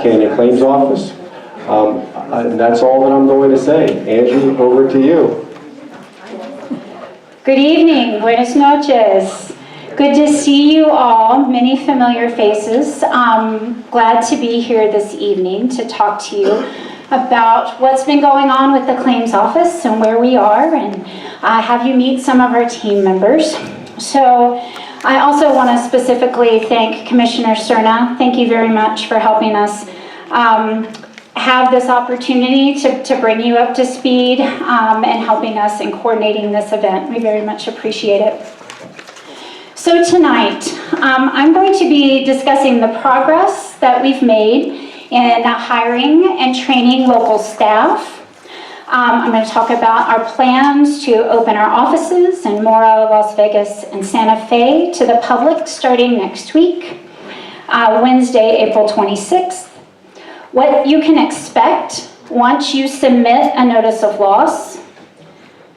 Canyon Claims Office. And that's all that I'm going to say. Angie, over to you. Good evening, buenas noches. Good to see you all, many familiar faces. Glad to be here this evening to talk to you about what's been going on with the claims office and where we are, and have you meet some of our team members. So I also want to specifically thank Commissioner Cerna. Thank you very much for helping us have this opportunity to bring you up to speed and helping us in coordinating this event. We very much appreciate it. So tonight, I'm going to be discussing the progress that we've made in hiring and training local staff. I'm going to talk about our plans to open our offices in Mora, Las Vegas, and Santa Fe to the public starting next week, Wednesday, April 26th. What you can expect once you submit a notice of loss,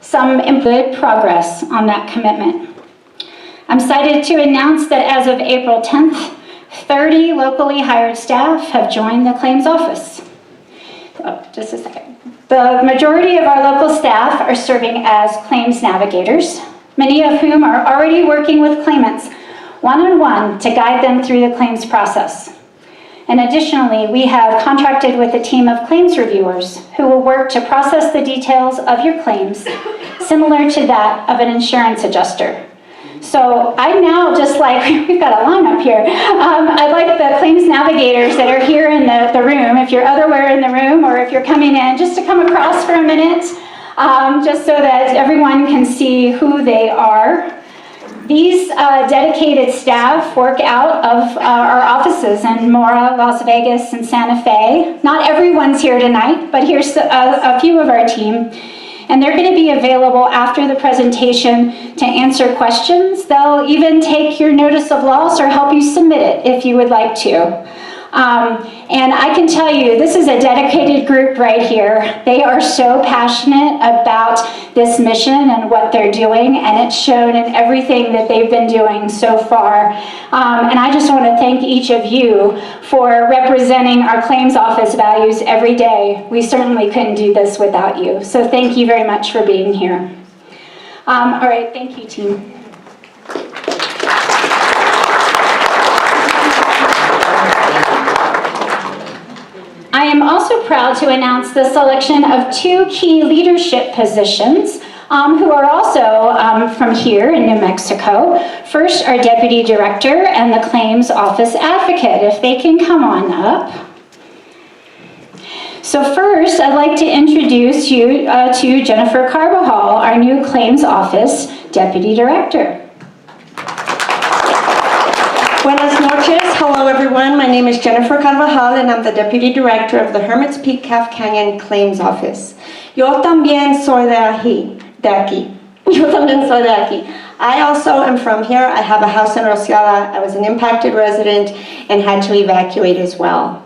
some good progress on that commitment. I'm excited to announce that as of April 10th, 30 locally hired staff have joined the claims office. Oh, just a second. The majority of our local staff are serving as claims navigators, many of whom are already working with claimants one-on-one to guide them through the claims process. And additionally, we have contracted with a team of claims reviewers who will work to process the details of your claims, similar to that of an insurance adjuster. So I now, just like, we've got a lineup here, I'd like the claims navigators that are here in the room, if you're otherwhere in the room or if you're coming in, just to come across for a minute, just so that everyone can see who they are. These dedicated staff work out of our offices in Mora, Las Vegas, and Santa Fe. Not everyone's here tonight, but here's a few of our team. And they're going to be available after the presentation to answer questions. They'll even take your notice of loss or help you submit it if you would like to. And I can tell you, this is a dedicated group right here. They are so passionate about this mission and what they're doing, and it's shown in everything that they've been doing so far. And I just want to thank each of you for representing our claims office values every day. We certainly couldn't do this without you. So thank you very much for being here. All right, thank you, team. I am also proud to announce the selection of 2 key leadership positions who are also from here in New Mexico. First, our Deputy Director and the Claims Office Advocate, if they can come on up. So first, I'd like to introduce you to Jennifer Carbajal, our new Claims Office Deputy Director. Buenas noches. Hello, everyone. My name is Jennifer Carvajal, and I'm the Deputy Director of the Hermit's Peak Calf Canyon Claims Office. Yo también soy de aquí. Yo también soy de aquí. I also am from here. I have a house in Rociada. I was an impacted resident and had to evacuate as well.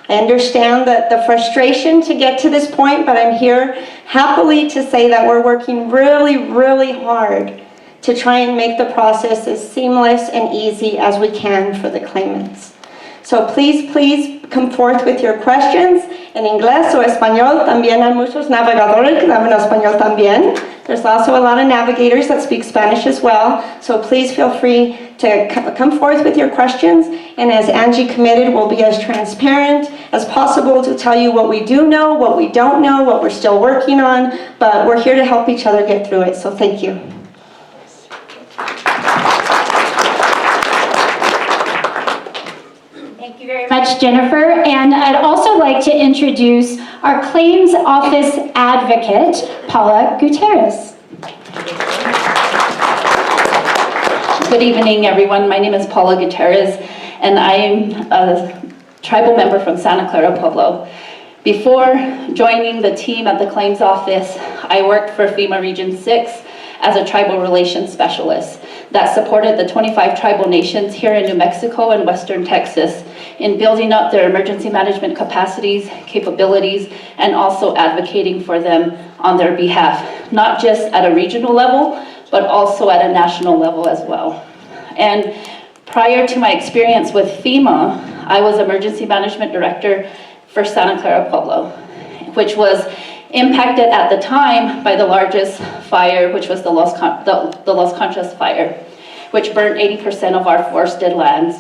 I understand that the frustration to get to this point, but I'm here happily to say that we're working really, really hard to try and make the process as seamless and easy as we can for the claimants. So please come forth with your questions en inglés o español. También hay muchos navegadores que hablan español también. There's also a lot of navigators that speak Spanish as well. So please feel free to come forth with your questions. And as Angie committed, we'll be as transparent as possible to tell you what we do know, what we don't know, what we're still working on. But we're here to help each other get through it. So thank you. Thank you very much, Jennifer. And I'd also like to introduce our Claims Office Advocate, Paula Gutierrez. Good evening, everyone. My name is Paula Gutierrez, and I am a tribal member from Santa Clara Pueblo. Before joining the team at the Claims Office, I worked for FEMA Region 6 as a tribal relations specialist that supported the 25 tribal nations here in New Mexico and Western Texas in building up their emergency management capacities, capabilities, and also advocating for them on their behalf, not just at a regional level, but also at a national level as well. And prior to my experience with FEMA, I was Emergency Management Director for Santa Clara Pueblo, which was impacted at the time by the largest fire, which was the Los Conchas fire, which burned 80% of our forested lands,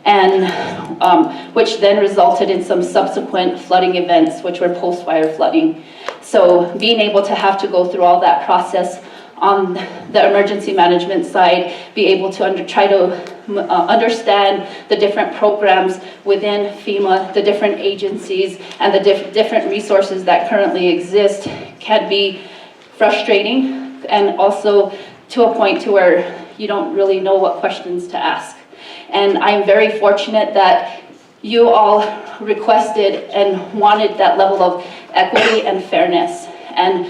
and which then resulted in some subsequent flooding events, which were post-fire flooding. So being able to have to go through all that process on the emergency management side, be able to try to understand the different programs within FEMA, the different agencies, and the different resources that currently exist can be frustrating, and also to a point to where you don't really know what questions to ask. And I'm very fortunate that you all requested and wanted that level of equity and fairness, and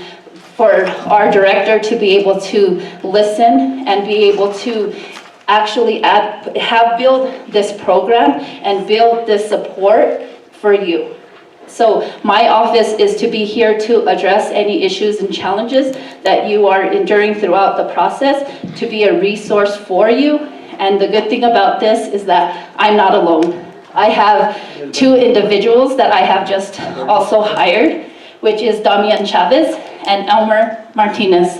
for our director to be able to listen and be able to actually build this program and build this support for you. So my office is to be here to address any issues and challenges that you are enduring throughout the process, to be a resource for you. And the good thing about this is that I'm not alone. I have two individuals that I have just also hired, which is Damian Chavez and Elmer Martinez.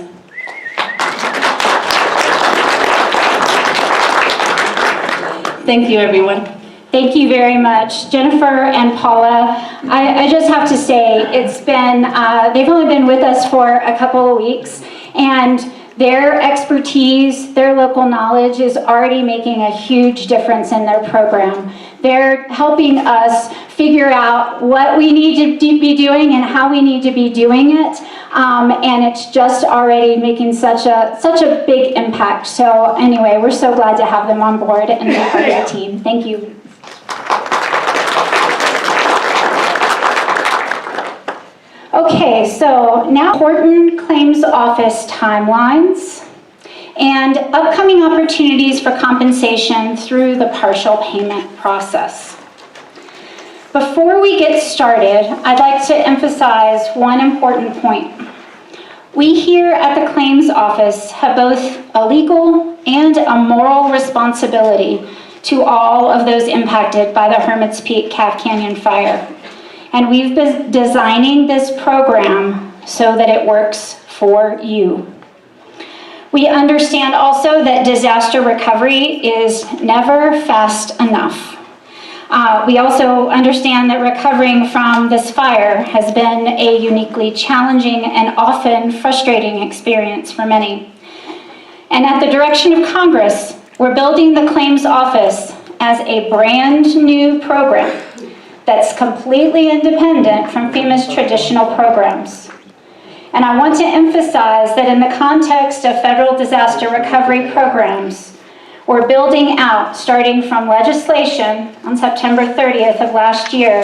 Thank you, everyone. Thank you very much, Jennifer and Paula. I just have to say, it's been, they've only been with us for a couple of weeks, and their expertise, their local knowledge is already making a huge difference in their program. They're helping us figure out what we need to be doing and how we need to be doing it. And it's just already making such a big impact. So anyway, we're so glad to have them on board and be part of the team. Thank you. Okay, so now important claims office timelines and upcoming opportunities for compensation through the partial payment process. Before we get started, I'd like to emphasize one important point. We here at the claims office have both a legal and a moral responsibility to all of those impacted by the Hermit's Peak Calf Canyon fire. And we've been designing this program so that it works for you. We understand also that disaster recovery is never fast enough. We also understand that recovering from this fire has been a uniquely challenging and often frustrating experience for many. And at the direction of Congress, we're building the claims office as a brand new program that's completely independent from FEMA's traditional programs. And I want to emphasize that in the context of federal disaster recovery programs, we're building out, starting from legislation on September 30th of last year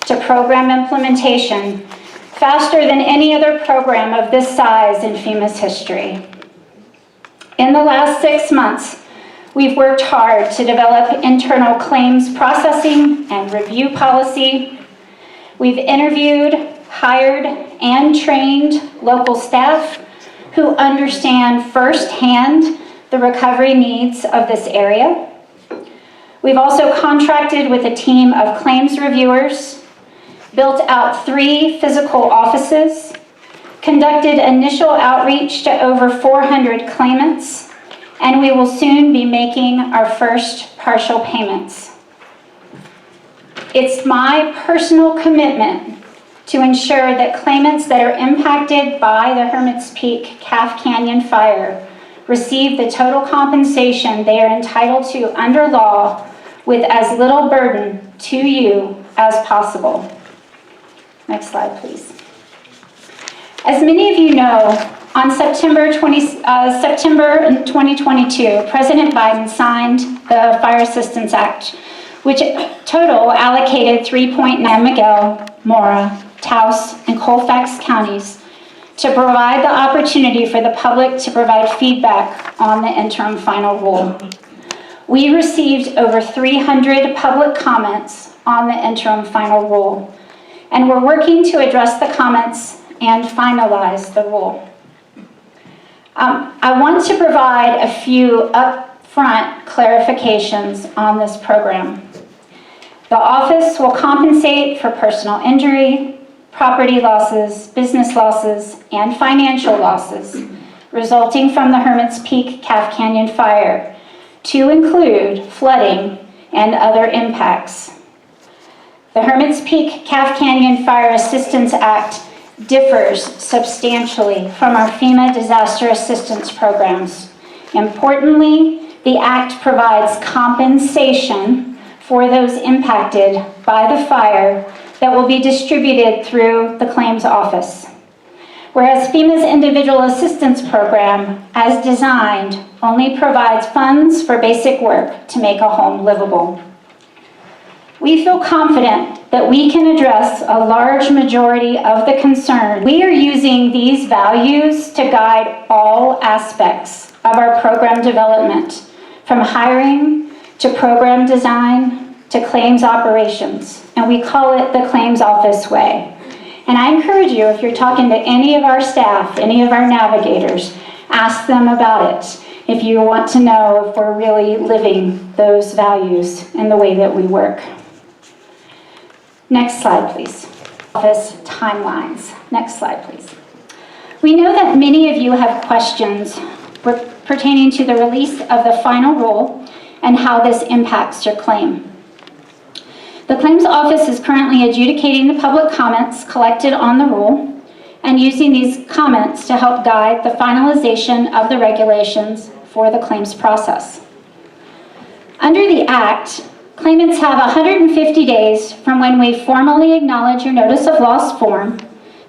to program implementation, faster than any other program of this size in FEMA's history. In the last 6 months, we've worked hard to develop internal claims processing and review policy. We've interviewed, hired, and trained local staff who understand firsthand the recovery needs of this area. We've also contracted with a team of claims reviewers, built out 3 physical offices, conducted initial outreach to over 400 claimants, and we will soon be making our first partial payments. It's my personal commitment to ensure that claimants that are impacted by the Hermit's Peak Calf Canyon fire receive the total compensation they are entitled to under law with as little burden to you as possible. Next slide, please. As many of you know, on September 2022, President Biden signed the Fire Assistance Act, which total allocated $3.9 Miguel, Mora, Taos, and Colfax counties to provide the opportunity for the public to provide feedback on the interim final rule. We received over 300 public comments on the interim final rule, and we're working to address the comments and finalize the rule. I want to provide a few upfront clarifications on this program. The office will compensate for personal injury, property losses, business losses, and financial losses resulting from the Hermit's Peak Calf Canyon fire, to include flooding and other impacts. The Hermit's Peak Calf Canyon Fire Assistance Act differs substantially from our FEMA disaster assistance programs. Importantly, the Act provides compensation for those impacted by the fire that will be distributed through the claims office. Whereas FEMA's Individual Assistance Program, as designed, only provides funds for basic work to make a home livable. We feel confident that we can address a large majority of the concern. We are using these values to guide all aspects of our program development, from hiring to program design to claims operations, and we call it the Claims Office Way. And I encourage you, if you're talking to any of our staff, any of our navigators, ask them about it if you want to know if we're really living those values in the way that we work. Next slide, please. Office timelines. Next slide, please. We know that many of you have questions pertaining to the release of the final rule and how this impacts your claim. The Claims Office is currently adjudicating the public comments collected on the rule and using these comments to help guide the finalization of the regulations for the claims process. Under the Act, claimants have 150 days from when we formally acknowledge your notice of loss form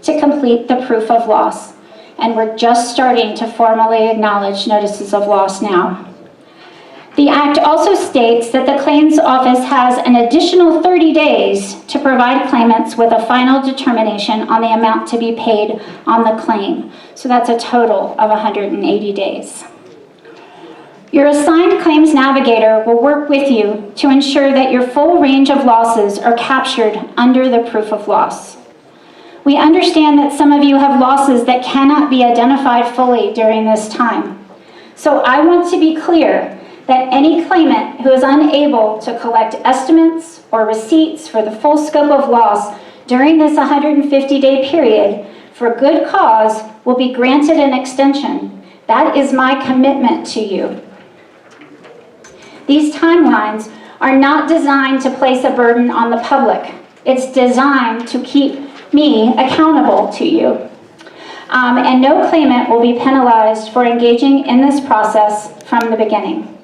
to complete the proof of loss, and we're just starting to formally acknowledge notices of loss now. The Act also states that the Claims Office has an additional 30 days to provide claimants with a final determination on the amount to be paid on the claim. So that's a total of 180 days. Your assigned claims navigator will work with you to ensure that your full range of losses are captured under the proof of loss. We understand that some of you have losses that cannot be identified fully during this time. So I want to be clear that any claimant who is unable to collect estimates or receipts for the full scope of loss during this 150-day period for good cause will be granted an extension. That is my commitment to you. These timelines are not designed to place a burden on the public. It's designed to keep me accountable to you. And no claimant will be penalized for engaging in this process from the beginning.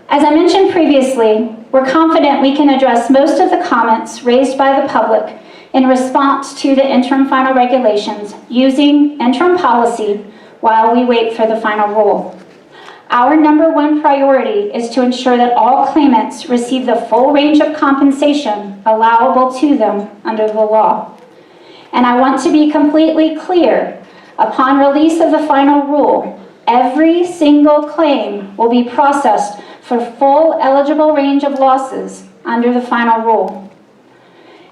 As I mentioned previously, we're confident we can address most of the comments raised by the public in response to the interim final regulations using interim policy while we wait for the final rule. Our number one priority is to ensure that all claimants receive the full range of compensation allowable to them under the law. And I want to be completely clear, upon release of the final rule, every single claim will be processed for full eligible range of losses under the final rule.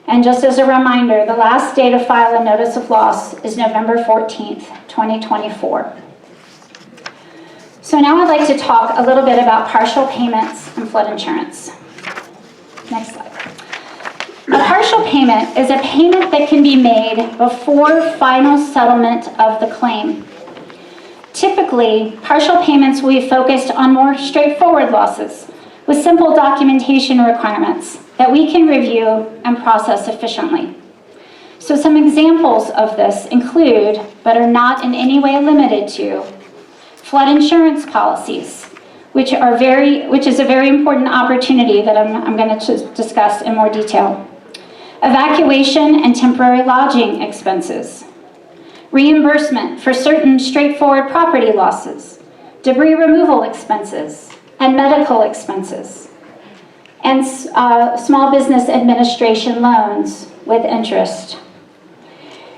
And just as a reminder, the last day to file a notice of loss is November 14th, 2024. So now I'd like to talk a little bit about partial payments and flood insurance. Next slide. A partial payment is a payment that can be made before final settlement of the claim. Typically, partial payments will be focused on more straightforward losses with simple documentation requirements that we can review and process efficiently. So some examples of this include, but are not in any way limited to, flood insurance policies, which is a very important opportunity that I'm going to discuss in more detail. Evacuation and temporary lodging expenses. Reimbursement for certain straightforward property losses, debris removal expenses, and medical expenses, and small business administration loans with interest.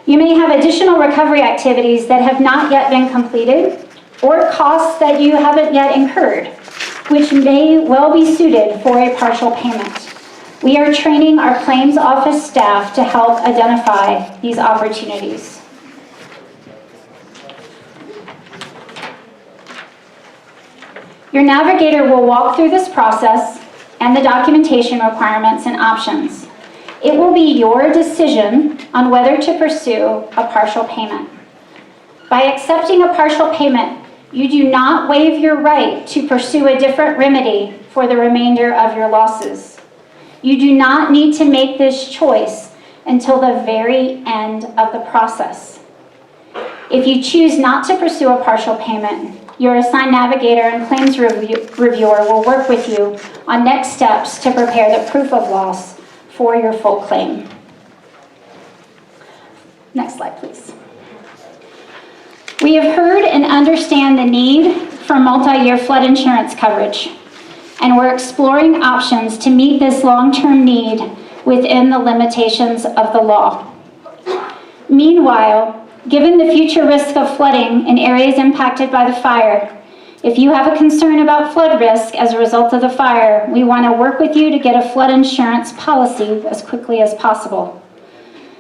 You may have additional recovery activities that have not yet been completed or costs that you haven't yet incurred, which may well be suited for a partial payment. We are training our claims office staff to help identify these opportunities. Your navigator will walk through this process and the documentation requirements and options. It will be your decision on whether to pursue a partial payment. By accepting a partial payment, you do not waive your right to pursue a different remedy for the remainder of your losses. You do not need to make this choice until the very end of the process. If you choose not to pursue a partial payment, your assigned navigator and claims reviewer will work with you on next steps to prepare the proof of loss for your full claim. Next slide, please. We have heard and understand the need for multi-year flood insurance coverage, and we're exploring options to meet this long-term need within the limitations of the law. Meanwhile, given the future risk of flooding in areas impacted by the fire, if you have a concern about flood risk as a result of the fire, we want to work with you to get a flood insurance policy as quickly as possible.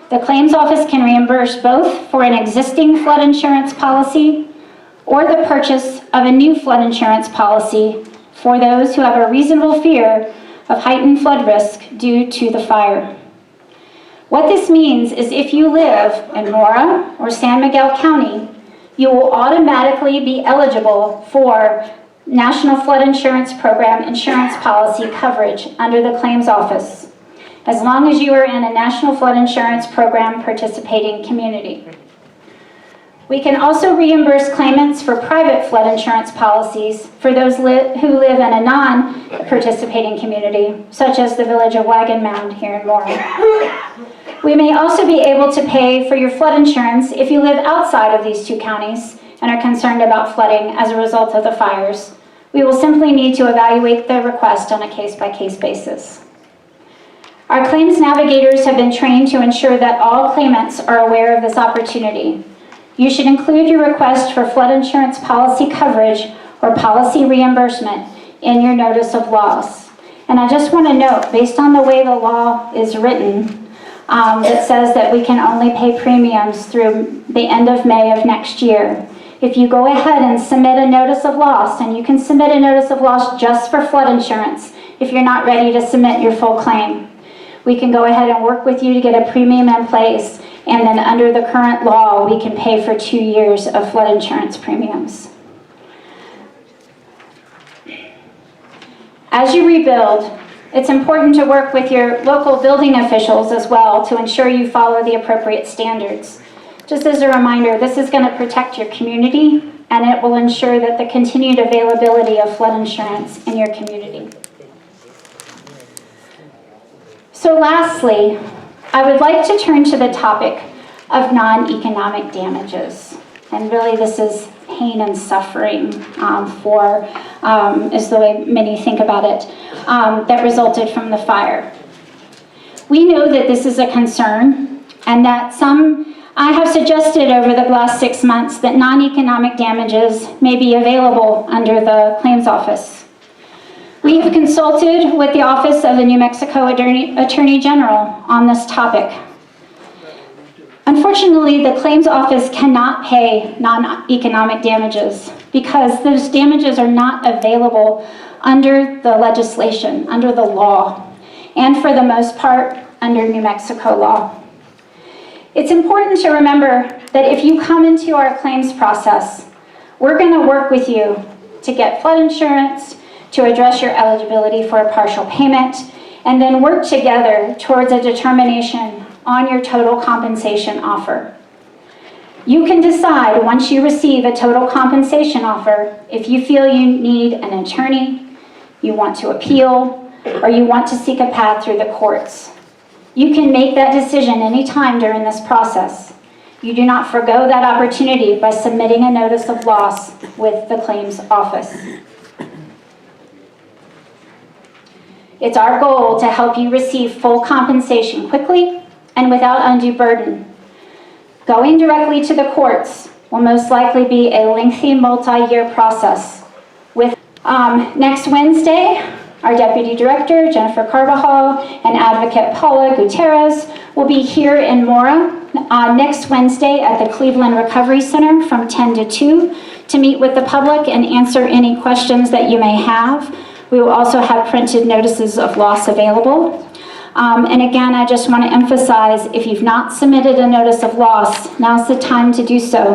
The claims office can reimburse both for an existing flood insurance policy or the purchase of a new flood insurance policy for those who have a reasonable fear of heightened flood risk due to the fire. What this means is if you live in Mora or San Miguel County, you will automatically be eligible for National Flood Insurance Program insurance policy coverage under the claims office, as long as you are in a National Flood Insurance Program participating community. We can also reimburse claimants for private flood insurance policies for those who live in a non-participating community, such as the village of Wagon Mound here in Mora. We may also be able to pay for your flood insurance if you live outside of these two counties and are concerned about flooding as a result of the fires. We will simply need to evaluate the request on a case-by-case basis. Our claims navigators have been trained to ensure that all claimants are aware of this opportunity. You should include your request for flood insurance policy coverage or policy reimbursement in your notice of loss. And I just want to note, based on the way the law is written, it says that we can only pay premiums through the end of May of next year. If you go ahead and submit a notice of loss, and you can submit a notice of loss just for flood insurance if you're not ready to submit your full claim, we can go ahead and work with you to get a premium in place, and then under the current law, we can pay for 2 years of flood insurance premiums. As you rebuild, it's important to work with your local building officials as well to ensure you follow the appropriate standards. Just as a reminder, this is going to protect your community, and it will ensure that the continued availability of flood insurance in your community. So lastly, I would like to turn to the topic of non-economic damages. And really this is pain and suffering is the way many think about it, that resulted from the fire. We know that this is a concern, and that I have suggested over the last 6 months that non-economic damages may be available under the claims office. We have consulted with the Office of the New Mexico Attorney General on this topic. Unfortunately, the claims office cannot pay non-economic damages because those damages are not available under the legislation, under the law, and for the most part, under New Mexico law. It's important to remember that if you come into our claims process, we're going to work with you to get flood insurance, to address your eligibility for a partial payment, and then work together towards a determination on your total compensation offer. You can decide once you receive a total compensation offer if you feel you need an attorney, you want to appeal, or you want to seek a path through the courts. You can make that decision anytime during this process. You do not forgo that opportunity by submitting a notice of loss with the claims office. It's our goal to help you receive full compensation quickly and without undue burden. Going directly to the courts will most likely be a lengthy multi-year process. Next Wednesday, our Deputy Director, Jennifer Carvajal, and Advocate Paula Gutierrez will be here in Mora next Wednesday at the Cleveland Recovery Center from 10 to 2 to meet with the public and answer any questions that you may have We will also have printed notices of loss available. And again, I just want to emphasize, if you've not submitted a notice of loss, now's the time to do so.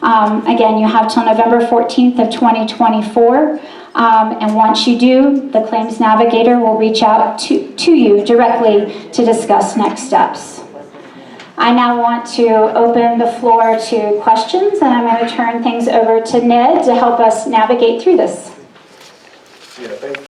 Again, you have till November 14th of 2024. And once you do, the claims navigator will reach out to you directly to discuss next steps. I now want to open the floor to questions, and I'm going to turn things over to Ned to help us navigate through this. Yeah, thank you.